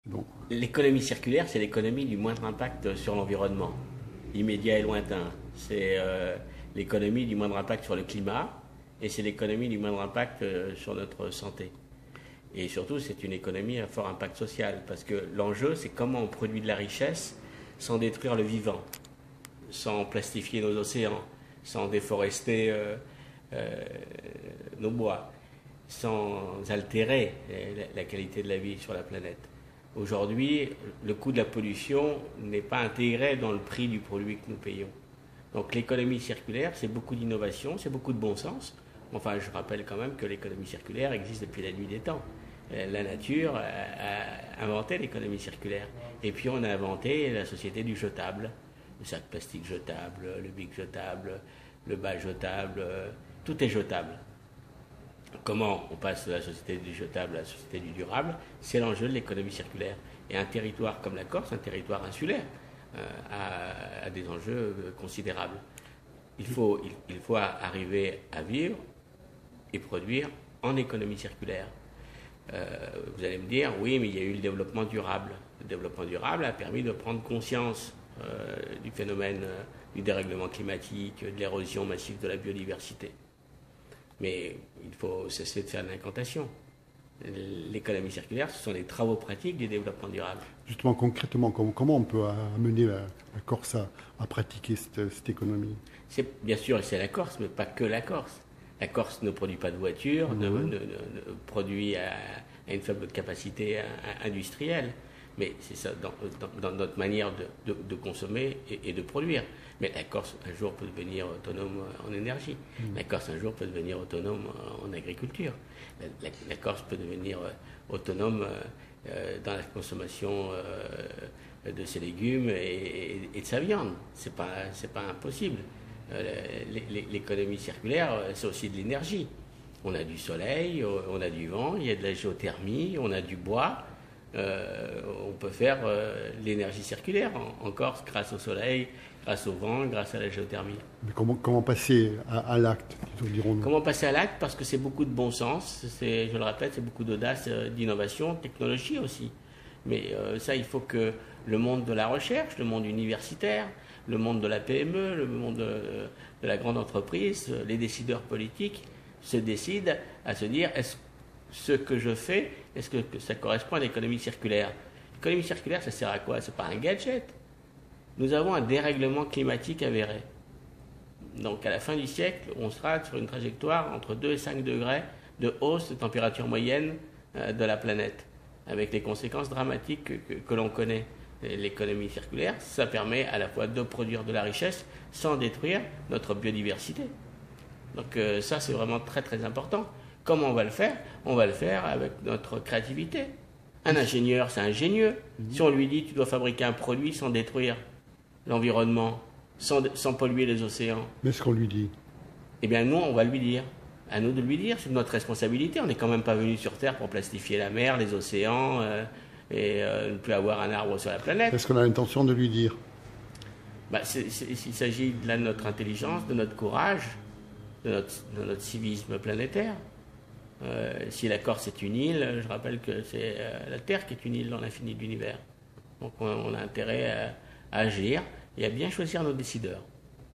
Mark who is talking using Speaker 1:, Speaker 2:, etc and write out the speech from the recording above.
Speaker 1: Bon.
Speaker 2: L'économie circulaire, c'est l'économie du moindre impact sur l'environnement, immédiat et lointain. C'est l'économie du moindre impact sur le climat et c'est l'économie du moindre impact sur notre santé. Et surtout, c'est une économie à fort impact social parce que l'enjeu, c'est comment on produit de la richesse sans détruire le vivant, sans plastifier nos océans, sans déforester euh, nos bois, sans altérer la qualité de la vie sur la planète. Aujourd'hui, le coût de la pollution n'est pas intégré dans le prix du produit que nous payons. Donc l'économie circulaire, c'est beaucoup d'innovation, c'est beaucoup de bon sens. Enfin, je rappelle quand même que l'économie circulaire existe depuis la nuit des temps. La nature a inventé l'économie circulaire. Et puis on a inventé la société du jetable. Le sac plastique jetable, le bic jetable, le bas jetable, tout est jetable. Comment on passe de la société du jetable à la société du durable, c'est l'enjeu de l'économie circulaire. Et un territoire comme la Corse, un territoire insulaire, a des enjeux considérables. Il faut arriver à vivre et produire en économie circulaire. Vous allez me dire, oui, mais il y a eu le développement durable. Le développement durable a permis de prendre conscience du phénomène du dérèglement climatique, de l'érosion massive de la biodiversité. Mais il faut cesser de faire de l'incantation. L'économie circulaire, ce sont les travaux pratiques du développement durable.
Speaker 1: Justement, concrètement, comment on peut amener la Corse à pratiquer cette économie?
Speaker 2: Bien sûr, c'est la Corse, mais pas que la Corse. La Corse ne produit pas de voitures, ne produit à une faible capacité industrielle. Mais c'est ça dans notre manière de consommer et de produire. Mais la Corse, un jour, peut devenir autonome en énergie. La Corse, un jour, peut devenir autonome en agriculture. La Corse peut devenir autonome dans la consommation de ses légumes et de sa viande. C'est pas impossible. L'économie circulaire, c'est aussi de l'énergie. On a du soleil, on a du vent, il y a de la géothermie, on a du bois. On peut faire l'énergie circulaire en Corse grâce au soleil, grâce au vent, grâce à la géothermie.
Speaker 1: Mais comment passer à l'acte, dirons-nous?
Speaker 2: Comment passer à l'acte? Parce que c'est beaucoup de bon sens, je le répète, c'est beaucoup d'audace, d'innovation, de technologie aussi. Mais ça, il faut que le monde de la recherche, le monde universitaire, le monde de la PME, le monde de la grande entreprise, les décideurs politiques se décident à se dire, ce que je fais, est-ce que ça correspond à l'économie circulaire? L'économie circulaire, ça sert à quoi? C'est pas un gadget. Nous avons un dérèglement climatique avéré. Donc à la fin du siècle, on sera sur une trajectoire entre 2 et 5 degrés de hausse de température moyenne de la planète, avec les conséquences dramatiques que l'on connaît. L'économie circulaire, ça permet à la fois de produire de la richesse sans détruire notre biodiversité. Donc ça, c'est vraiment très très important. Comment on va le faire? On va le faire avec notre créativité. Un ingénieur, c'est ingénieux. Si on lui dit tu dois fabriquer un produit sans détruire l'environnement, sans polluer les océans.
Speaker 1: Mais ce qu'on lui dit?
Speaker 2: Eh bien nous, on va lui dire. À nous de lui dire, c'est notre responsabilité. On n'est quand même pas venu sur Terre pour plastifier la mer, les océans et ne plus avoir un arbre sur la planète.
Speaker 1: Est-ce qu'on a l'intention de lui dire?
Speaker 2: Il s'agit de notre intelligence, de notre courage, de notre civisme planétaire. Si la Corse est une île, je rappelle que c'est la Terre qui est une île dans l'infini de l'univers. Donc on a intérêt à agir et à bien choisir nos décideurs.